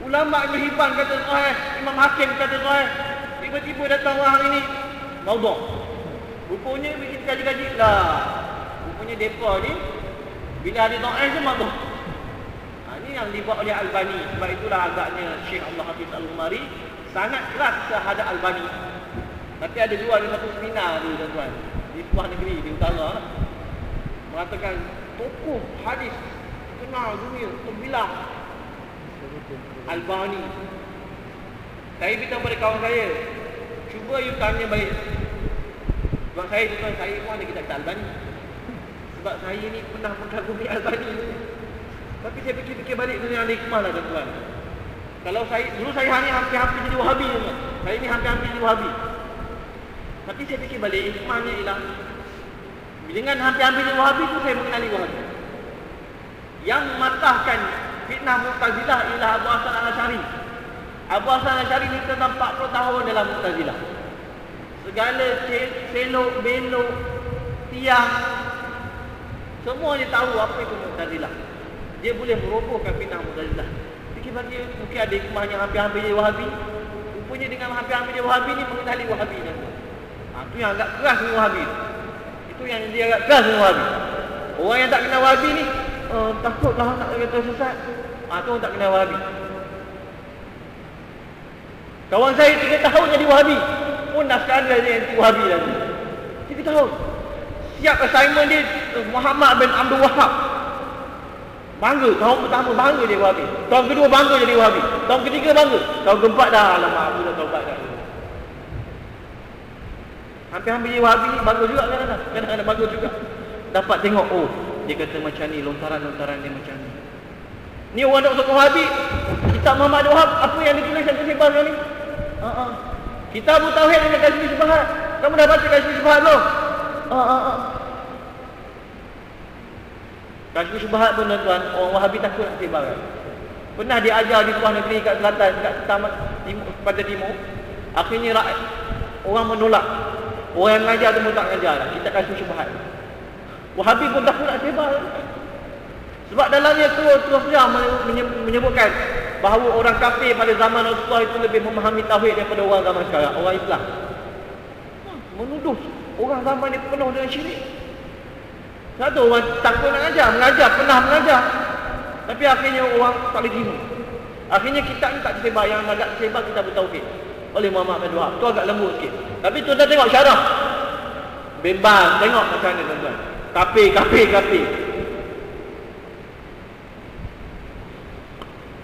Ulama Ibn Hibban kata sahih, Imam Hakim kata sahih. Tiba-tiba datang orang ini maudhu'. Rupanya bikin kaji-kaji lah. Rupanya depa ni bila ada dhaif je maudhu'. Ini yang dibuat oleh Albani. Sebab itulah agaknya Syekh Allah Hafiz Al-Umari sangat keras terhadap Albani. Tapi ada dua, ada satu seminar tu tuan-tuan di sebuah negeri di utara, mengatakan tokoh hadis kenal dunia terbilang Albani. Saya beritahu pada kawan saya, cuba you tanya baik, Sebab saya tuan, saya pun ada kitab Albani. Sebab saya ni pernah mengagumi Albani. Tapi saya fikir-fikir balik dengan hikmah lah tuan. Kalau saya, dulu saya hanya hampir-hampir jadi Wahabi tuan. Saya ni hampir-hampir jadi Wahabi. Tapi saya fikir balik, hikmahnya ialah dengan hampir-hampir jadi Wahabi tu saya mengenali Wahabi. Yang mematahkan fitnah Mu'tazilah ialah Abu Hasan Al-Asy'ari. Abu Hasan Al-Asy'ari ni tentang 40 tahun dalam Mu'tazilah. Segala selok, belok, tiang, semua dia tahu apa itu Mu'tazilah. Dia boleh merobohkan fitnah Mu'tazilah. Fikir bagi mungkin ada hikmah yang hampir-hampir jadi Wahabi. Rupanya dengan hampir-hampir jadi Wahabi ni mengenali Wahabi dan tu. Itu yang agak keras dengan Wahabi. Itu yang dia agak keras dengan Wahabi. Orang yang tak kenal Wahabi ni takutlah nak kata sesat. Tu orang tak kenal Wahabi. Kawan saya 3 tahun jadi Wahabi pun dah sekarang dia anti Wahabi lagi. 3 tahun. Siap assignment dia Muhammad bin Abdul Wahab. Bangga, tahun pertama bangga dia Wahabi. Tahun kedua bangga jadi Wahabi. Tahun ketiga bangga. Tahun keempat dah, alamak aku dah taubat dah. Hampir-hampir jadi Wahabi ni bangga juga kadang-kadang. Kadang-kadang bangga juga. Dapat tengok, oh dia kata macam ni, lontaran-lontaran dia macam ni. Ni orang nak sokong Wahabi. Kitab Muhammad Wahab, apa yang ditulis yang tersebar ni? Kitab Tauhid dengan Kashfi Syubhat. Kamu dah baca Kashfi Syubhat belum? Kashfi Syubhat pun tuan-tuan, orang Wahabi takut nak sebarkan. Pernah diajar di sebuah negeri kat selatan, kat tamat timur, pada timur. Akhirnya orang menolak. Orang yang mengajar tu pun tak mengajar lah. Kitab Kashfi Syubhat. Wahabi pun takut nak sebar. Sebab dalamnya terus menyebutkan bahawa orang kafir pada zaman Rasulullah itu lebih memahami tauhid daripada orang zaman sekarang, orang Islam. Menuduh orang zaman ni penuh dengan syirik. Satu orang takut nak mengajar, pernah mengajar. Tapi akhirnya orang tak boleh terima. Akhirnya kitab ni tak tersebar, yang agak tersebar kitab tauhid oleh Muhammad bin Wahab. Tu agak lembut sikit. Tapi tuan-tuan tengok syarah. Bebas, tengok macam mana tuan-tuan. Kafir.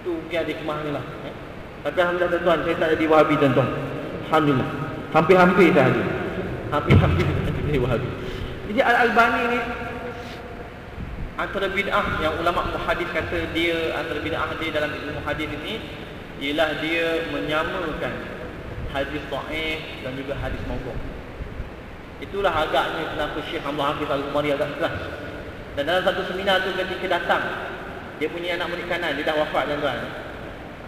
Tu mungkin ada hikmah ni lah. Tapi alhamdulillah tuan-tuan, saya tak jadi Wahabi tuan-tuan. Alhamdulillah. Hampir-hampir dah ada. Hampir-hampir dah jadi Wahabi. Jadi Al-Albani ni antara bid'ah yang ulama muhadis kata dia, antara bid'ah dia dalam ilmu hadis ini ialah dia menyamakan hadis sahih dan juga hadis maudhu'. Itulah agaknya kenapa Syekh Abdul Hafiz Al-Umari agak keras. Dan dalam satu seminar tu ketika datang, dia punya anak murid kanan, dia dah wafat tuan-tuan.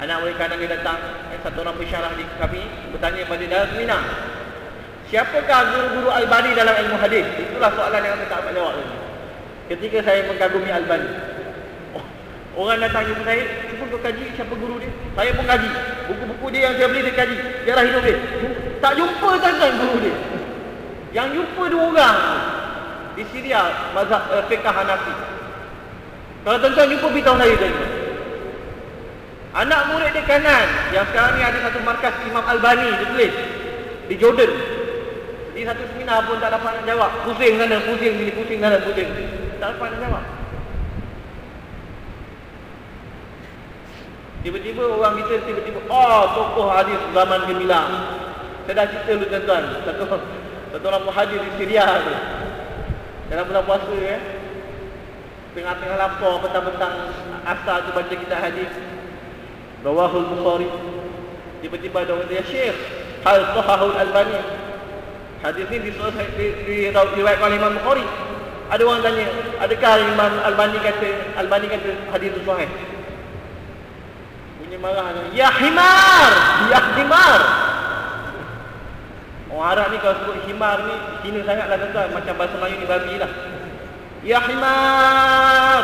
Anak murid kanan dia datang, satu orang pensyarah di kami bertanya pada dalam seminar, siapakah guru-guru Albani dalam ilmu hadis? Itulah soalan yang saya tak dapat jawab tadi. Ketika saya mengagumi Albani, orang datang jumpa saya, cuba kau kaji siapa guru dia. Saya pun kaji. Buku-buku dia yang saya beli dia kaji. Sejarah hidup dia. Tak jumpa tuan-tuan guru dia. Yang jumpa 2 orang di Syria, mazhab fiqh Hanafi. Kalau tuan-tuan jumpa, beritahu saya tuan-tuan. Anak murid dia kanan, yang sekarang ni ada satu markas Imam Albani, dia tulis di Jordan. Di satu seminar pun tak dapat nak jawab. Pusing sana, pusing sini, pusing sana, pusing. Tak dapat nak jawab. Tiba-tiba orang kita tokoh hadis zaman gemilang. Saya dah cerita dulu tuan-tuan. Satu orang muhadis di Syria tu. Dalam bulan puasa tengah-tengah lapar petang-petang asar tu baca kitab hadis Rawahul Bukhari. Tiba-tiba ada orang kata, ya Syekh, hal sahahul Albani. Hadis ni diriwayatkan oleh Imam Bukhari. Ada orang tanya, adakah Imam Albani kata hadis itu sahih? Bunyi marah, ya himar, ya himar. Orang Arab ni kalau sebut himar ni hina sangatlah tuan-tuan, macam bahasa Melayu ni babi lah. Ya himar.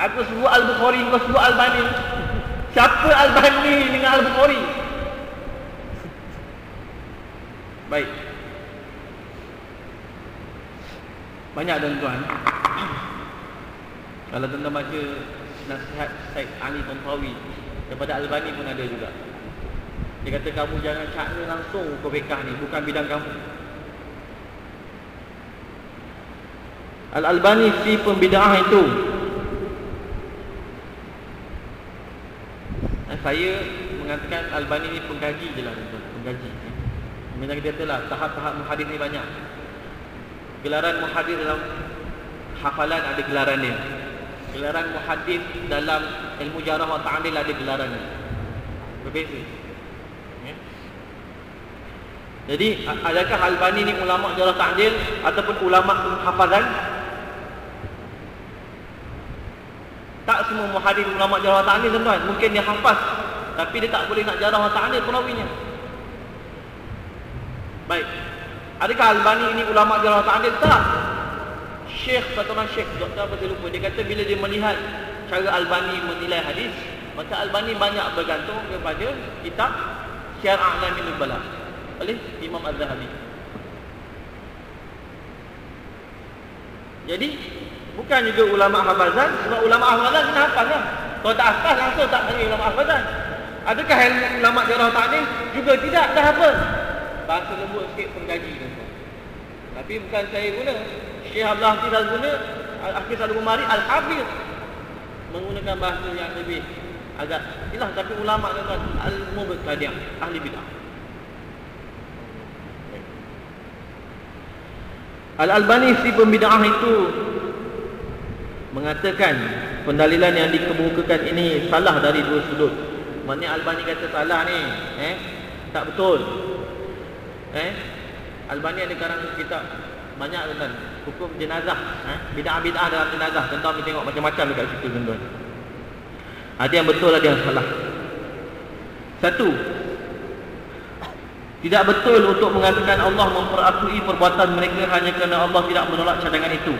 Aku sebut Al-Bukhari, kau sebut Albani. Siapa Albani dengan Al-Bukhari? Baik. Banyak tuan-tuan. Kalau tuan-tuan baca nasihat Syed Ali Tontawi daripada Albani pun ada juga. Dia kata kamu jangan cakna langsung ke fiqh ni, bukan bidang kamu. Al-Albani si pembid'ah itu. Saya mengatakan Albani ni pengkaji je lah tuan-tuan, pengkaji. Memang kita katalah tahap-tahap hadis ni banyak. Gelaran muhaddis dalam hafalan ada gelaran dia. Gelaran muhaddis dalam ilmu jarah wa ta'dil ada gelaran dia. Berbeza. Ya. Jadi adakah Albani ni ulama jarah ta'dil ataupun ulama hafazan? Tak semua muhaddis ulama jarah wa ta'dil tuan. Mungkin dia hafaz tapi dia tak boleh nak jarah wa ta'dil perawinya. Baik. Adakah Albani ini ulama jarah wa ta'dil? Tak. Syekh, satu orang syekh, doktor apa saya lupa, dia kata bila dia melihat cara Albani menilai hadis, maka Albani banyak bergantung kepada kitab Syiar A'lamin Nubala oleh Imam Az-Zahabi. Jadi bukan juga ulama hafazan, sebab ulama hafazan kena hafaz lah. Kalau tak hafaz langsung tak panggil ulama hafazan. Adakah ulama jarah ta'dil? Juga tidak, dah hafaz. Bahasa lembut sikit penggaji tu. Tapi bukan saya guna. Syekh Abdul Hafiz al-Guna, Al-Hafiz al-Umari, Al-Hafiz menggunakan bahasa yang lebih agak ilah, tapi ulama tuan al-mubtadi', ahli bid'ah. Al-Albani si pembid'ah itu mengatakan pendalilan yang dikemukakan ini salah dari dua sudut. Maknanya Albani kata salah ni, tak betul. Albani ada karang kitab banyak tuan, hukum jenazah, bid'ah-bid'ah dalam jenazah. Tuan-tuan tengok macam-macam dekat situ tuan-tuan. Ada yang betul, ada yang salah. Satu, tidak betul untuk mengatakan Allah memperakui perbuatan mereka hanya kerana Allah tidak menolak cadangan itu.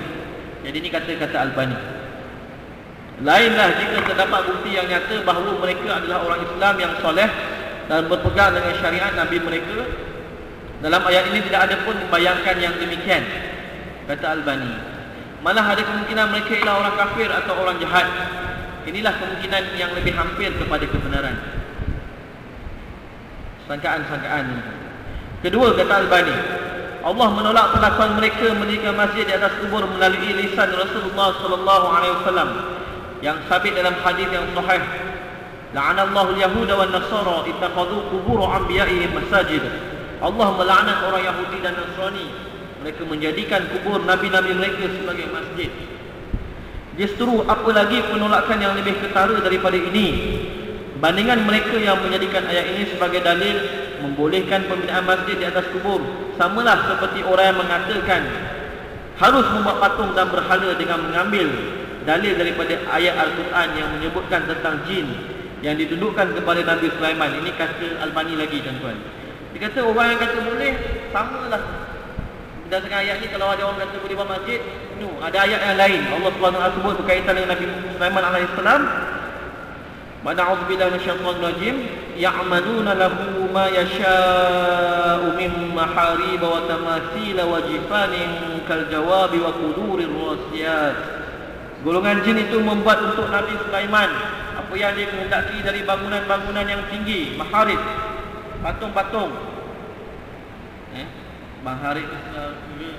Jadi ini kata-kata Albani. Lainlah jika terdapat bukti yang nyata bahawa mereka adalah orang Islam yang soleh dan berpegang dengan syariat Nabi mereka. Dalam ayat ini tidak ada pun membayangkan yang demikian, kata Albani. Malah ada kemungkinan mereka ialah orang kafir atau orang jahat. Inilah kemungkinan yang lebih hampir kepada kebenaran. Sangkaan-sangkaan. Kedua, kata Albani, Allah menolak perlakuan mereka mendirikan masjid di atas kubur melalui lisan Rasulullah sallallahu alaihi wasallam yang sabit dalam hadis yang sahih. La'anallahu al-yahuda wan nasara ittakhadhu qubur anbiya'ihim masajid. Allah melaknat orang Yahudi dan Nasrani, mereka menjadikan kubur nabi-nabi mereka sebagai masjid. Justru apa lagi penolakan yang lebih ketara daripada ini? Bandingan mereka yang menjadikan ayat ini sebagai dalil membolehkan pembinaan masjid di atas kubur, samalah seperti orang yang mengatakan harus membuat patung dan berhala dengan mengambil dalil daripada ayat Al-Quran yang menyebutkan tentang jin yang ditundukkan kepada Nabi Sulaiman. Ini kata Albani lagi tuan-tuan. Dia kata orang yang kata boleh, samalah. Berdasarkan ayat ni, kalau ada orang kata boleh buat masjid, no, ada ayat yang lain. Allah SWT sebut berkaitan dengan Nabi Sulaiman AS. Na'udzu billahi minasyaitonir rajim. Ya'maluna lahu ma yasha'u min maharib wa tamathil wa jifanin kal jawabi wa qudurir rasiyat. Golongan jin itu membuat untuk Nabi Sulaiman apa yang dia kehendaki dari bangunan-bangunan yang tinggi, maharib, patung-patung. Maharib itu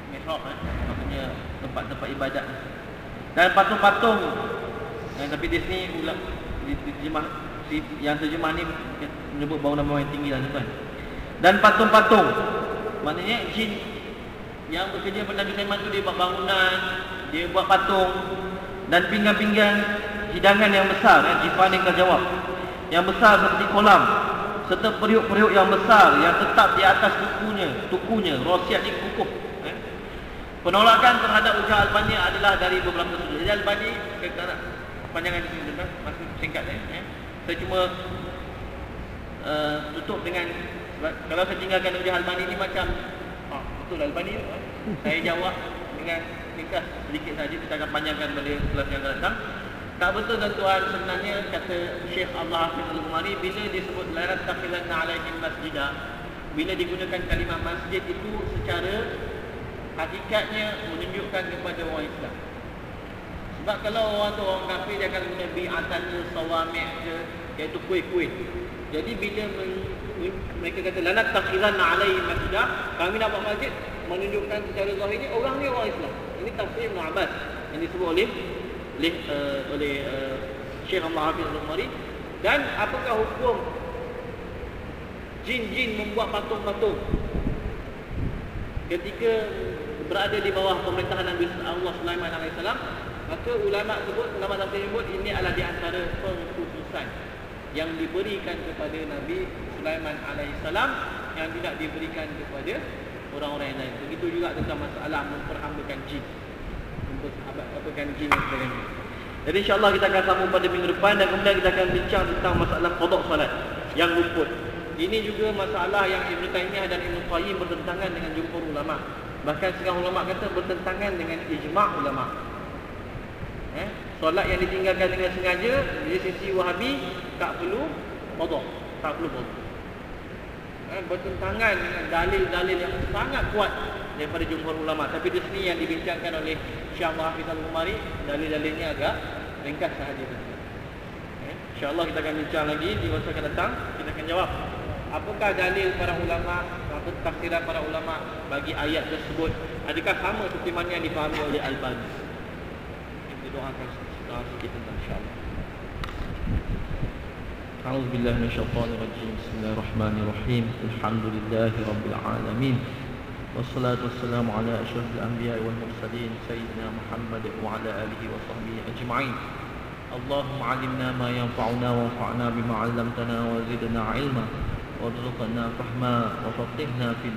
mihrab, maksudnya tempat-tempat ibadat. Dan patung-patung. Tapi di sini yang terjemah ni menyebut bangunan-bangunan yang tinggi lah tuan. Dan patung-patung, maknanya jin yang bekerja pada Nabi Sulaiman tu dia buat bangunan, dia buat patung dan pinggan-pinggan hidangan yang besar, jifan yang terjawab, yang besar seperti kolam, serta periuk-periuk yang besar yang tetap di atas tukunya, rosiat ni kukuh. Penolakan terhadap ujar Albani adalah dari beberapa sudut. Jadi Albani, kita nak panjangan di sini tuan, masih singkat saya cuma tutup dengan, kalau saya tinggalkan ujar Albani ni macam betul Albani saya jawab dengan ringkas sedikit saja, kita akan panjangkan pada kelas yang akan datang. Tak betul tuan-tuan, sebenarnya kata Syekh Abdul Hafiz al-Umari, bila disebut la tattakhidhanna 'alaihim masjida, bila digunakan kalimah masjid itu secara hakikatnya menunjukkan kepada orang Islam. Sebab kalau orang tu orang kafir, dia akan guna bi'atan sawami' ke, iaitu kuih-kuih. Jadi bila mereka kata la tattakhidhanna 'alaihim masjida, kami nak buat masjid, menunjukkan secara zahirnya orang ni orang Islam. Ini tafsir Ibn Abbas yang disebut oleh Syekh Abdul Hafiz al-Umari. Dan apakah hukum jin-jin membuat patung-patung ketika berada di bawah pemerintahan Nabi Allah Sulaiman alaihissalam, maka ulama tafsir menyebut ini adalah di antara pengkhususan yang diberikan kepada Nabi Sulaiman alaihissalam yang tidak diberikan kepada orang-orang yang lain. Begitu juga tentang masalah memperhambakan jin, memperhambakan jin dan sebagainya. Jadi insya-Allah kita akan sambung pada minggu depan, dan kemudian kita akan bincang tentang masalah qada solat yang luput. Ini juga masalah yang Ibn Taymiyah dan Ibn Qayyim bertentangan dengan jumhur ulama. Bahkan setengah ulama kata bertentangan dengan ijma' ulama. Solat yang ditinggalkan dengan sengaja dari sisi Wahabi tak perlu qada, tak perlu qada. Bertentangan dengan dalil-dalil yang sangat kuat daripada jumhur ulama. Tapi di sini yang dibincangkan oleh Syekh Hafiz Al-Umari, dalil-dalilnya agak ringkas sahaja. InsyaAllah kita akan bincang lagi di masa akan datang. Kita akan jawab apakah dalil para ulama, apa tafsiran para ulama bagi ayat tersebut, adakah sama seperti mana yang difahami oleh Al-Albani. Kita doakan sedikit tentang insyaAllah. أعوذ بالله من الشيطان الرجيم بسم الله الرحمن الرحيم الحمد لله رب العالمين والصلاة والسلام على أشرف الأنبياء والمرسلين سيدنا محمد وعلى آله وصحبه أجمعين اللهم علمنا ما ينفعنا وانفعنا بما علمتنا وزدنا علما وارزقنا فهما وفقهنا في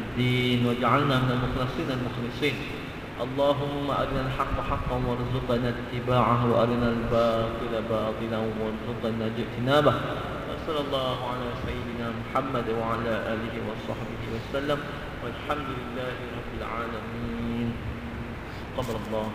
الدين واجعلنا من المخلصين المخلصين اللهم أرنا الحق حقا وارزقنا اتباعه وأرنا الباطل باطلا وارزقنا اجتنابه وصلى الله على سيدنا محمد وعلى آله وصحبه وسلم والحمد لله رب العالمين قبل الله